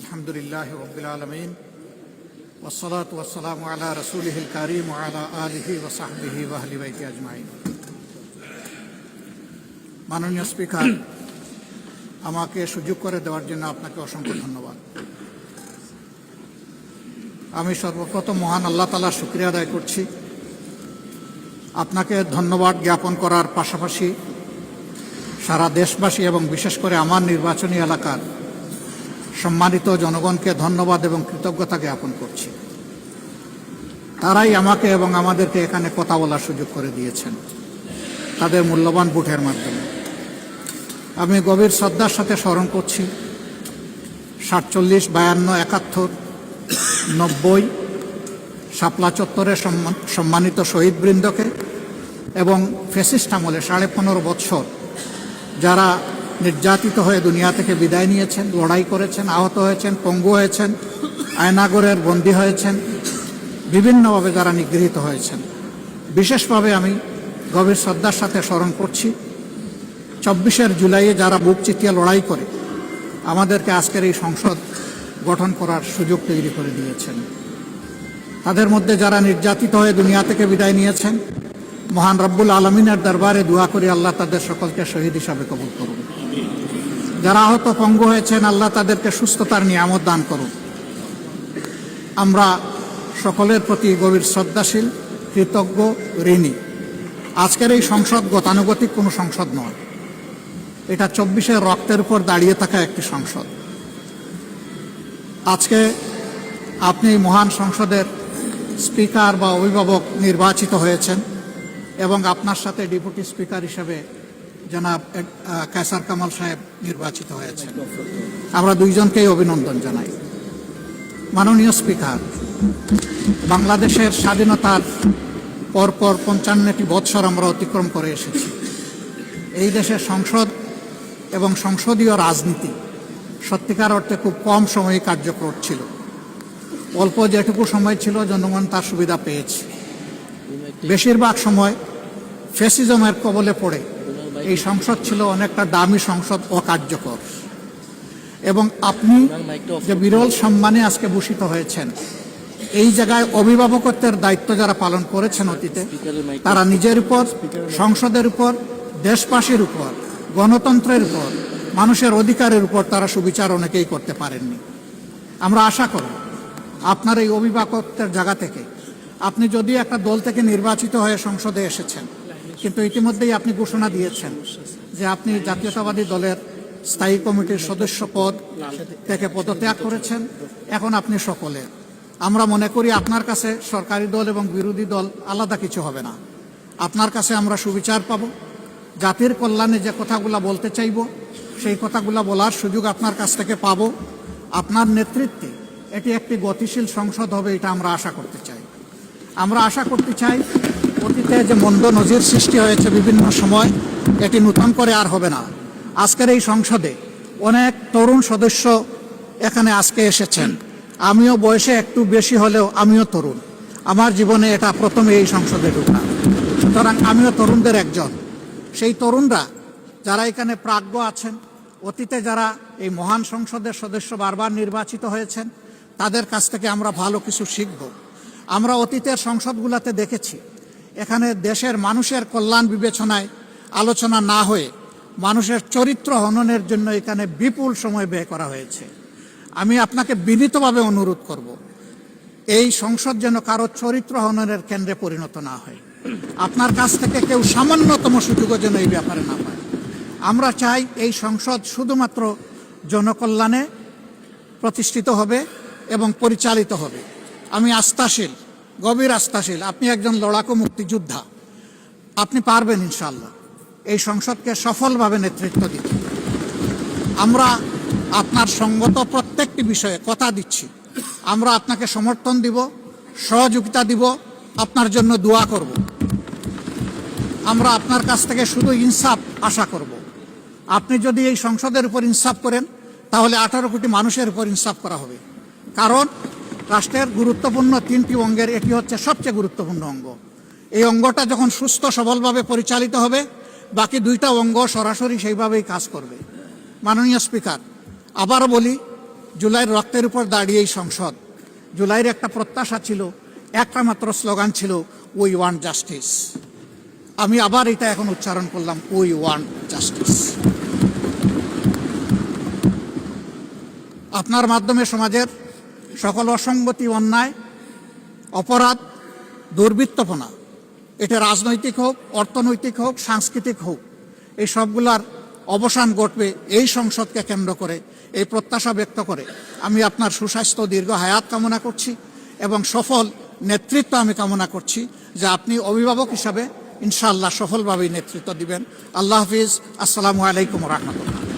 আলহামদুলিল্লাহ রাব্বিল আলামিন ওয়াসসালাতু ওয়াসসালামু আলা রাসূলিহিল কারীম ওয়া আলা আলিহি ওয়া সাহবিহি ওয়া আহলি বাইতি আজমাইন। মাননীয় স্পিকার, আমাকে সুযোগ করে দেওয়ার জন্য আপনাকে অসংখ্য ধন্যবাদ। আমি সর্বপ্রথম মহান আল্লাহ তাআলার শুকরিয়া আদায় করছি। আপনাকে ধন্যবাদ জ্ঞাপন করার পাশাপাশি সারা দেশবাসী এবং বিশেষ করে আমার নির্বাচনী এলাকার সম্মানিত জনগণকে ধন্যবাদ এবং কৃতজ্ঞতা জ্ঞাপন করছি। তারাই আমাকে এবং আমাদেরকে এখানে কথা বলার সুযোগ করে দিয়েছেন তাদের মূল্যবান ভোটের মাধ্যমে। আমি গভীর শ্রদ্ধার সাথে স্মরণ করছি 47, 52, 71, 90 শাপলা চত্বরের সম্মানিত শহীদবৃন্দকে এবং ফ্যাসিস্ট আমলে 15.5 বছর যারা নির্যাতিত হয়ে দুনিয়া থেকে বিদায় নিয়েছেন, লড়াই করেছেন, আহত হয়েছেন, পঙ্গু হয়েছেন, আয়নাগরের বন্দী হয়েছেন, বিভিন্নভাবে যারা নিগৃহীত হয়েছেন, বিশেষভাবে আমি গভীর শ্রদ্ধার সাথে স্মরণ করছি 24 জুলাইয়ে যারা বুক চিতিয়ে লড়াই করে আমাদেরকে আজকের এই সংসদ গঠন করার সুযোগ তৈরি করে দিয়েছেন। তাদের মধ্যে যারা নির্যাতিত হয়ে দুনিয়া থেকে বিদায় নিয়েছেন, মহান রব্বুল আলমিনের দরবারে দোয়া করি আল্লাহ তাদের সকলকে শহীদ হিসাবে কবুল করুন। যারা আহত পঙ্গু হয়েছেন, আল্লাহ তাদেরকে সুস্থতার নিয়ামত দান করুন। আমরা সকলের প্রতি গভীর শ্রদ্ধাশীল, কৃতজ্ঞ, ঋণী। আজকের এই সংসদ গতানুগতিক কোনো সংসদ নয়, এটা 24 রক্তের উপর দাঁড়িয়ে থাকা একটি সংসদ। আজকে আপনি মহান সংসদের স্পিকার বা অভিভাবক নির্বাচিত হয়েছেন এবং আপনার সাথে ডেপুটি স্পিকার হিসেবে জনাব কায়সার কামাল সাহেব নির্বাচিত হয়েছেন। আমরা দুইজনকেই অভিনন্দন জানাই। মাননীয় স্পিকার, বাংলাদেশের স্বাধীনতার পরপর 55টি বৎসর আমরা অতিক্রম করে এসেছি। এই দেশের সংসদ এবং সংসদীয় রাজনীতি সত্যিকার অর্থে খুব কম সময়ে কার্যকর ছিল। অল্প যেটুকু সময় ছিল জনগণ তার সুবিধা পেয়েছে। বেশিরভাগ সময় ফ্যাসিজমের কবলে পড়ে এই সংসদ ছিল অনেকটা দামি সংসদ, অকার্যকর। এবং আপনি যে বিরল সম্মানে আজকে ভূষিত হয়েছেন, এই জায়গায় অভিভাবকত্বের দায়িত্ব যারা পালন করেছেন অতীতে, তারা নিজের উপর, সংসদের উপর, দেশবাসীর উপর, গণতন্ত্রের উপর, মানুষের অধিকারের উপর তারা সুবিচার অনেকেই করতে পারেননি। আমরা আশা করব আপনার এই অভিভাবকত্বের জায়গা থেকে, আপনি যদিও একটা দল থেকে নির্বাচিত হয়ে সংসদে এসেছেন, কিন্তু ইতিমধ্যেই আপনি ঘোষণা দিয়েছেন যে আপনি জাতীয়তাবাদী দলের স্থায়ী কমিটির সদস্য পদ থেকে পদত্যাগ করেছেন। এখন আপনি সকলের, আমরা মনে করি আপনার কাছে সরকারি দল এবং বিরোধী দল আলাদা কিছু হবে না। আপনার কাছে আমরা সুবিচার পাব, জাতির কল্যাণে যে কথাগুলো বলতে চাইব সেই কথাগুলো বলার সুযোগ আপনার কাছ থেকে পাব। আপনার নেতৃত্বে এটি একটি গতিশীল সংসদ হবে, এটা আমরা আশা করতে চাই। আমরা আশা করতে চাই অতীতে যে মন্দ নজির সৃষ্টি হয়েছে বিভিন্ন সময়, এটি নতুন করে আর হবে না। আজকের এই সংসদে অনেক তরুণ সদস্য এখানে আজকে এসেছেন। আমিও বয়সে একটু বেশি হলেও আমিও তরুণ। আমার জীবনে এটা প্রথমে এই সংসদে ঢোকা, সুতরাং আমিও তরুণদের একজন। সেই তরুণরা যারা এখানে প্রাজ্ঞ আছেন, অতীতে যারা এই মহান সংসদের সদস্য বারবার নির্বাচিত হয়েছেন, তাদের কাছ থেকে আমরা ভালো কিছু শিখব। আমরা অতীতের সংসদগুলোতে দেখেছি এখানে দেশের মানুষের কল্যাণ বিবেচনায় আলোচনা না হয়ে মানুষের চরিত্র হননের জন্য এখানে বিপুল সময় ব্যয় করা হয়েছে। আমি আপনাকে বিনীতভাবে অনুরোধ করব, এই সংসদ যেন কারো চরিত্র হননের কেন্দ্রে পরিণত না হয়। আপনার কাছ থেকে কেউ সামান্যতম সুযোগও যেন এই ব্যাপারে না পায়। আমরা চাই এই সংসদ শুধুমাত্র জনকল্যাণে প্রতিষ্ঠিত হবে এবং পরিচালিত হবে। আমি আস্থাশীল, গভীর আস্থাশীল, আপনি একজন লড়াকু মুক্তিযোদ্ধা, আপনি পারবেন ইনশাআল্লাহ এই সংসদকে সফলভাবে নেতৃত্ব দিতে। আমরা আপনার সঙ্গত প্রত্যেকটি বিষয়ে কথা দিচ্ছি, আমরা আপনাকে সমর্থন দিব, সহযোগিতা দিব, আপনার জন্য দোয়া করব। আমরা আপনার কাছ থেকে শুধু ইনসাফ আশা করব। আপনি যদি এই সংসদের উপর ইনসাফ করেন, তাহলে 18 কোটি মানুষের উপর ইনসাফ করা হবে। কারণ রাষ্ট্রের গুরুত্বপূর্ণ 3টি অঙ্গের এটি হচ্ছে সবচেয়ে গুরুত্বপূর্ণ অঙ্গ। এই অঙ্গটা যখন সুস্থ সবলভাবে পরিচালিত হবে, বাকি 2টা অঙ্গ সরাসরি সেইভাবেই কাজ করবে। মাননীয় স্পিকার, আবারও বলি, জুলাইয়ের রক্তের উপর দাঁড়িয়ে এই সংসদ। জুলাইয়ের একটা প্রত্যাশা ছিল, একটা মাত্র স্লোগান ছিল, উই ওয়ান্ট জাস্টিস। আমি আবার এটা এখন উচ্চারণ করলাম, উই ওয়ান্ট জাস্টিস। আপনার মাধ্যমে সমাজের সকল অসঙ্গতি, অন্যায়, অপরাধ, দুর্বৃত্তপনা, এটা রাজনৈতিক হোক, অর্থনৈতিক হোক, সাংস্কৃতিক হোক, এই সবগুলার অবসান ঘটবে এই সংসদকে কেন্দ্র করে। এই প্রত্যাশা ব্যক্ত করে আমি আপনার সুস্বাস্থ্য, দীর্ঘ হায়াত কামনা করছি এবং সফল নেতৃত্ব আমি কামনা করছি, যে আপনি অভিভাবক হিসাবে ইনশাআল্লাহ সফলভাবেই নেতৃত্ব দিবেন। আল্লাহ হাফিজ। আসসালামু আলাইকুম রহমতুল্লাহ।